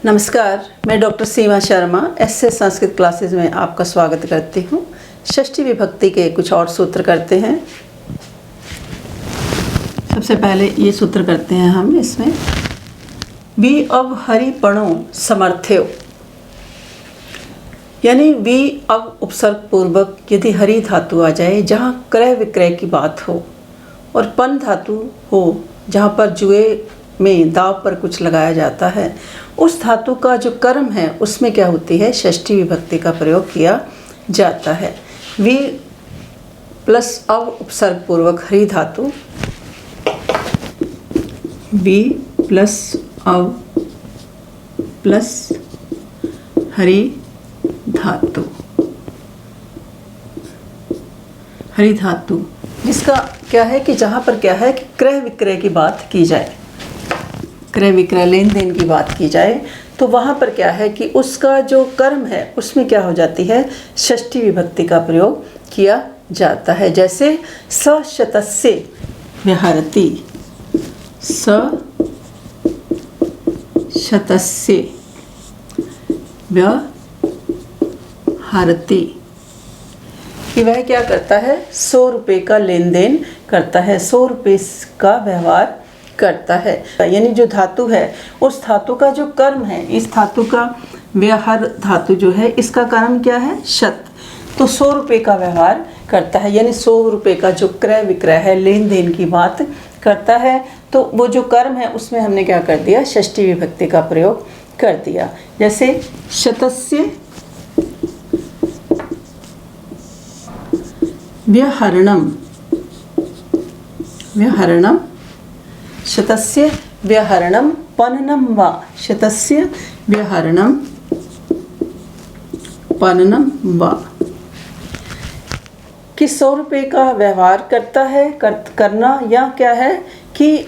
नमस्कार, मैं डॉक्टर सीमा Sharma SS Sanskrit classes में आपका स्वागत करती हूँ। षष्ठी विभक्ति के कुछ और सूत्र करते हैं। सबसे पहले ये सूत्र करते हैं हम इसमें, वी अब हरिपणों समर्थ्यो, यानी वी अब उपसर्ग पूर्वक यदि हरि धातु आ जाए जहाँ क्रय विक्रय की बात हो और पन धातु हो जहाँ पर जुए में दाव पर कुछ लगाया जाता है, उस धातु का जो कर्म है उसमें क्या होती है, षष्ठी विभक्ति का प्रयोग किया जाता है। वी प्लस अव उपसर्ग पूर्वक हरि धातु, वी प्लस अव प्लस हरि धातु, हरि धातु जिसका क्या है कि जहाँ पर क्या है कि क्रय विक्रय की बात की जाए, क्रय विक्रय लेन देन की बात की जाए, तो वहाँ पर क्या है कि उसका जो कर्म है उसमें क्या हो जाती है, षष्ठी विभक्ति का प्रयोग किया जाता है। जैसे सशतस्य व्यहरति, सशतस्य व्यहरति कि वह क्या करता है, 100 रुपये का लेन देन करता है, 100 रुपये का व्यवहार करता है। यानी जो धातु है उस धातु का जो कर्म है, इस धातु का व्यवहार धातु जो है इसका कर्म क्या है, शत, तो 100 रुपये का व्यवहार करता है, यानी 100 रुपये का जो क्रय विक्रय है लेन देन की बात करता है। तो वो जो कर्म है उसमें हमने क्या कर दिया, षष्ठी विभक्ति का प्रयोग कर दिया। जैसे शतस्य व्यहरणम, व्यहरणम, शतस्य व्यहरणम पननम वा, शतस्य व्यहरणम पननम वा कि 100 रुपये का व्यवहार करता है, करना या क्या है कि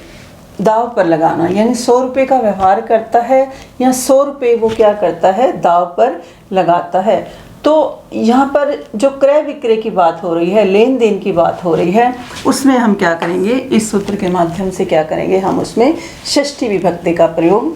दाव पर लगाना, यानी 100 रुपये का व्यवहार करता है या 100 रुपये वो क्या करता है, दाव पर लगाता है। तो यहाँ पर जो क्रय विक्रय की बात हो रही है, लेन देन की बात हो रही है, उसमें हम क्या करेंगे, इस सूत्र के माध्यम से क्या करेंगे, हम उसमें षष्ठी विभक्ति का प्रयोग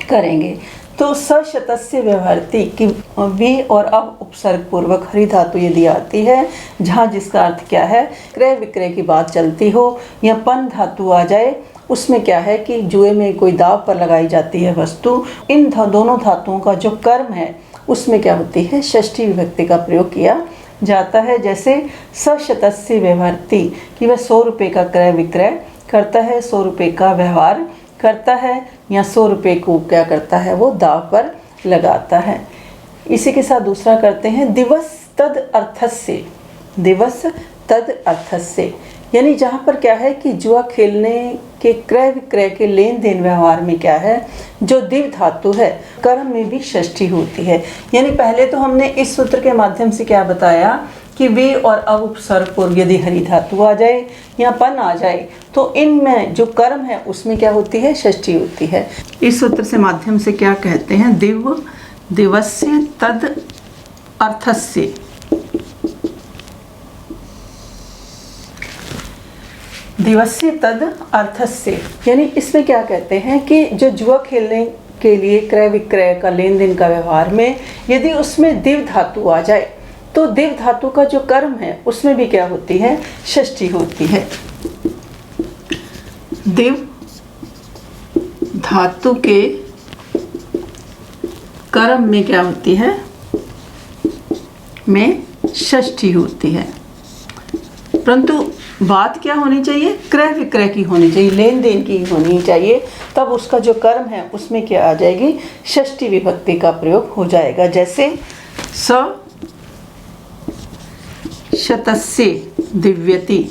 करेंगे। तो सशतस्य व्यवहरति कि वी और अब उपसर्ग पूर्वक हरि धातु यदि आती है जहाँ जिसका अर्थ क्या है, क्रय विक्रय की बात चलती हो या पन धातु आ जाए, उसमें क्या है कि जुए में कोई दाव पर लगाई जाती है वस्तु, इन दोनों धातुओं का जो कर्म है उसमें क्या होती है, षष्ठी विभक्ति का प्रयोग किया जाता है। जैसे सशतस्य व्यवहरति कि वह 100 रुपये का क्रय विक्रय करता है, 100 रुपये का व्यवहार करता है या 100 रुपये को क्या करता है, वो दाव पर लगाता है। इसी के साथ दूसरा करते हैं, दिवस तद अर्थस्य, दिवस तद अर्थस्य, यानी जहाँ पर क्या है कि जुआ खेलने के क्रय विक्रय के लेन देन व्यवहार में क्या है, जो दिव धातु है कर्म में भी षष्ठी होती है। यानी पहले तो हमने इस सूत्र के माध्यम से क्या बताया कि वे और अब उपसर्ग पूर्व यदि हरि धातु आ जाए या पन आ जाए तो इनमें जो कर्म है उसमें क्या होती है, षष्ठी होती है। इस सूत्र से माध्यम से क्या कहते हैं, दिव दिवस्य तद अर्थस्य, दिवस्य तद अर्थस्य, यानी इसमें क्या कहते हैं कि जो जुआ खेलने के लिए क्रय विक्रय का लेन देन का व्यवहार में यदि उसमें दिव धातु आ जाए तो दिव धातु का जो कर्म है उसमें भी क्या होती है, षष्ठी होती है। दिव धातु के कर्म में क्या होती है, में षष्ठी होती है। परंतु बात क्या होनी चाहिए, क्रय विक्रय की होनी चाहिए, लेन देन की होनी चाहिए, तब उसका जो कर्म है उसमें क्या आ जाएगी, षष्ठी विभक्ति का प्रयोग हो जाएगा। जैसे सशतस्य दिव्यति,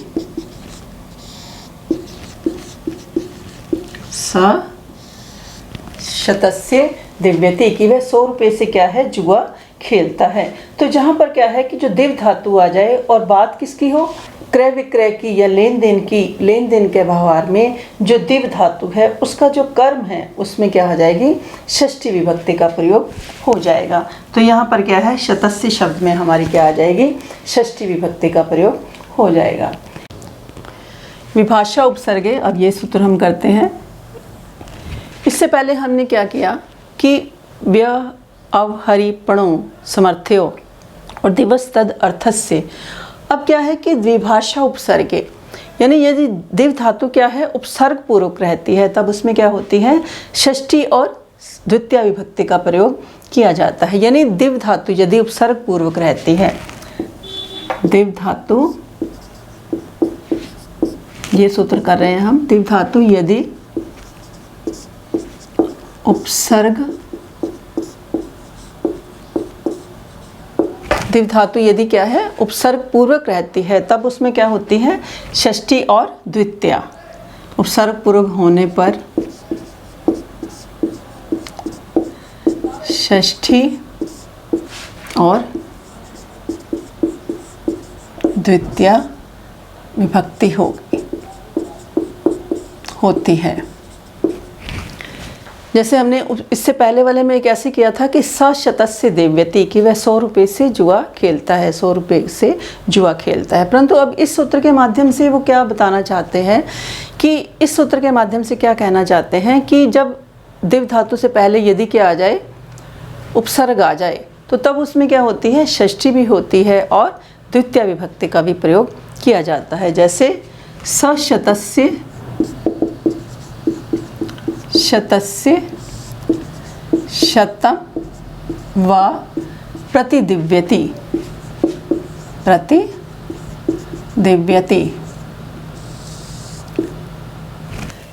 सशतस्य दिव्यति कि वह 100 रुपये से क्या है, जुआ खेलता है। तो जहाँ पर क्या है कि जो दिव धातु आ जाए और बात किसकी हो, क्रय विक्रय की या लेन देन की, लेन देन के व्यवहार में जो दिव धातु है उसका जो कर्म है उसमें क्या हो जाएगी, षष्ठी विभक्ति का प्रयोग हो जाएगा। तो यहाँ पर क्या है, शतस्य शब्द में हमारी क्या आ जाएगी, षष्ठी विभक्ति का प्रयोग हो जाएगा। विभाषा उपसर्गे, अब ये सूत्र हम करते हैं। इससे पहले हमने क्या किया कि व्य अवहरिपणो समर्थ्यो और दिवस तद अर्थस्य। अब क्या है कि द्विभाषा उपसर्गे, यानी यदि दिव धातु क्या है उपसर्ग पूर्वक रहती है तब उसमें क्या होती है षष्ठी और द्वितीय विभक्ति का प्रयोग किया जाता है। यानी दिव धातु यदि उपसर्ग पूर्वक रहती है, दिव धातु, ये सूत्र कर रहे हैं हम, दिव धातु यदि उपसर्ग, दिव धातु यदि क्या है उपसर्ग पूर्वक रहती है तब उसमें क्या होती है षष्ठी और द्वितीया। उपसर्ग पूर्वक होने पर षष्ठी और द्वितीया विभक्ति होती है। जैसे हमने इससे पहले वाले में एक ऐसे किया था कि सशतस्य देव्यति, कि वह 100 रुपये से जुआ खेलता है, 100 रुपये से जुआ खेलता है। परंतु अब इस सूत्र के माध्यम से वो क्या बताना चाहते हैं कि इस सूत्र के माध्यम से क्या कहना चाहते हैं कि जब दिव धातु से पहले यदि क्या आ जाए उपसर्ग आ जाए तो तब उसमें क्या होती है षष्ठी भी होती है और द्वितीय विभक्ति का भी प्रयोग किया जाता है। जैसे सशतस्य, शतस्य, शतम व प्रतिदिव्यति, प्रतिदिव्यति।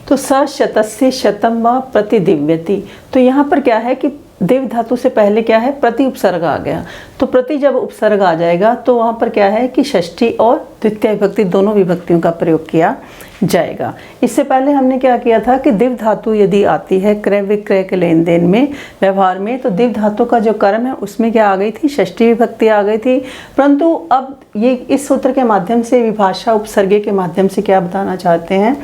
तो सशतस्य शतम व प्रतिदिव्यति, तो यहाँ पर क्या है कि दिव धातु से पहले क्या है प्रति उपसर्ग आ गया, तो प्रति जब उपसर्ग आ जाएगा तो वहाँ पर क्या है कि षष्ठी और द्वितीय विभक्ति दोनों विभक्तियों का प्रयोग किया जाएगा। इससे पहले हमने क्या किया था कि दिव धातु यदि आती है क्रय विक्रय के लेन देन में व्यवहार में तो दिव धातु का जो कर्म है उसमें क्या आ गई थी षष्ठी विभक्ति आ गई थी। परंतु अब ये इस सूत्र के माध्यम से विभाषा उपसर्गे के माध्यम से क्या बताना चाहते हैं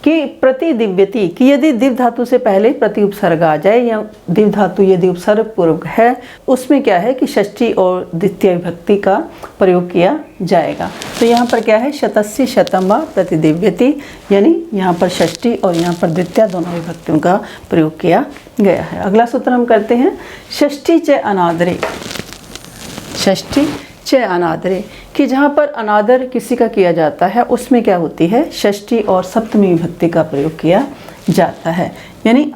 कि प्रतिदिव्यति, कि यदि दिव धातु से पहले प्रति उपसर्ग आ जाए या दिव धातु यदि उपसर्ग पूर्वक है उसमें क्या है कि षष्ठी और द्वितीय विभक्ति का प्रयोग किया जाएगा। तो यहाँ पर क्या है शतस्य शतम व प्रतिदिव्यति, यानी यहाँ पर षष्ठी और यहाँ पर द्वितीय दोनों विभक्तियों का प्रयोग किया गया है। अगला सूत्र हम करते हैं षष्ठी च अनादरे, षष्ठी च अनादरे, कि जहाँ पर अनादर किसी का किया जाता है उसमें क्या होती है षष्ठी और सप्तमी विभक्ति का प्रयोग किया जाता है। यानी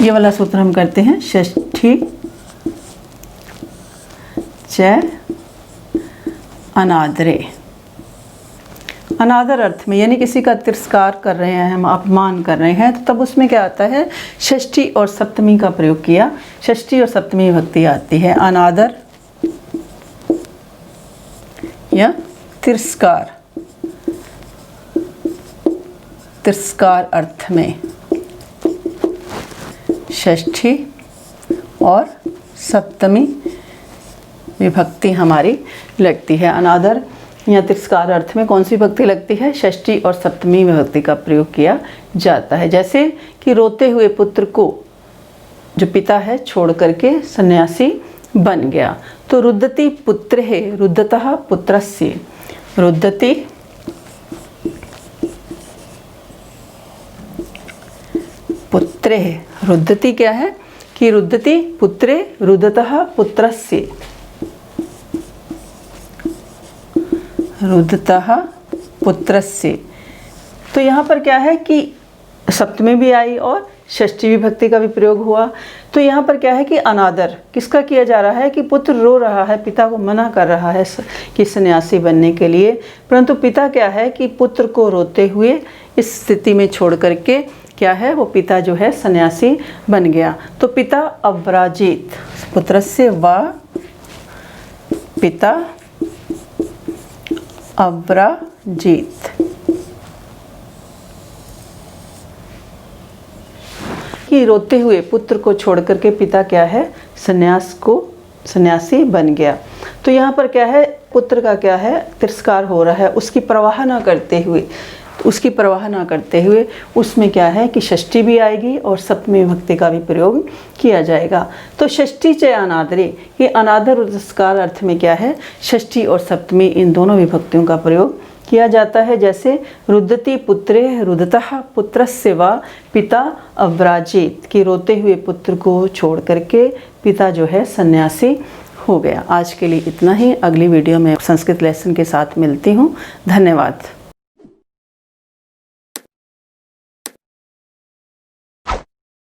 ये वाला सूत्र हम करते हैं षष्ठी च अनादरे, अनादर अर्थ में यानी किसी का तिरस्कार कर रहे हैं हम, अपमान कर रहे हैं, तो तब उसमें क्या आता है षष्ठी और सप्तमी का प्रयोग किया, षष्ठी और सप्तमी विभक्ति आती है। अनादर या तिरस्कार, तिरस्कार अर्थ में षष्ठी और सप्तमी विभक्ति हमारी लगती है। अनादर या तिरस्कार अर्थ में कौन सी विभक्ति लगती है षष्ठी और सप्तमी विभक्ति का प्रयोग किया जाता है। जैसे कि रोते हुए पुत्र को जो पिता है छोड़ करके सन्यासी बन गया, तो रुद्धति पुत्र है रुद्धतः पुत्रस्य, रुद्धति पुत्रे, रुद्धति क्या है कि रुद्धति पुत्रे रुद्धतः पुत्रस्य, रुद्धतः पुत्रस्य। तो यहाँ पर क्या है कि सप्तमी भी आई और षष्ठी विभक्ति का भी प्रयोग हुआ। तो यहाँ पर क्या है कि अनादर किसका किया जा रहा है कि पुत्र रो रहा है, पिता को मना कर रहा है कि सन्यासी बनने के लिए, परंतु पिता क्या है कि पुत्र को रोते हुए इस स्थिति में छोड़ करके क्या है वो पिता जो है सन्यासी बन गया। तो पिता अव्राजित, पुत्रस्य वा पिता अव्राजित, कि रोते हुए पुत्र को छोड़ करके पिता क्या है सन्यासी बन गया। तो यहाँ पर क्या है पुत्र का क्या है तिरस्कार हो रहा है, उसकी परवाह ना करते हुए उसमें क्या है कि षष्ठी भी आएगी और सप्तमी विभक्ति का भी प्रयोग किया जाएगा। तो षष्ठी च अनादरे, ये अनादर और तिरस्कार अर्थ में क्या है षष्ठी और सप्तमी इन दोनों विभक्तियों का प्रयोग किया जाता है, जैसे रुदति पुत्रे रुदतः पुत्रस्य वा पिता अव्राजेत, कि रोते हुए पुत्र को छोड़ करके पिता जो है सन्यासी हो गया। आज के लिए इतना ही। अगली वीडियो में संस्कृत लेसन के साथ मिलती हूँ। धन्यवाद।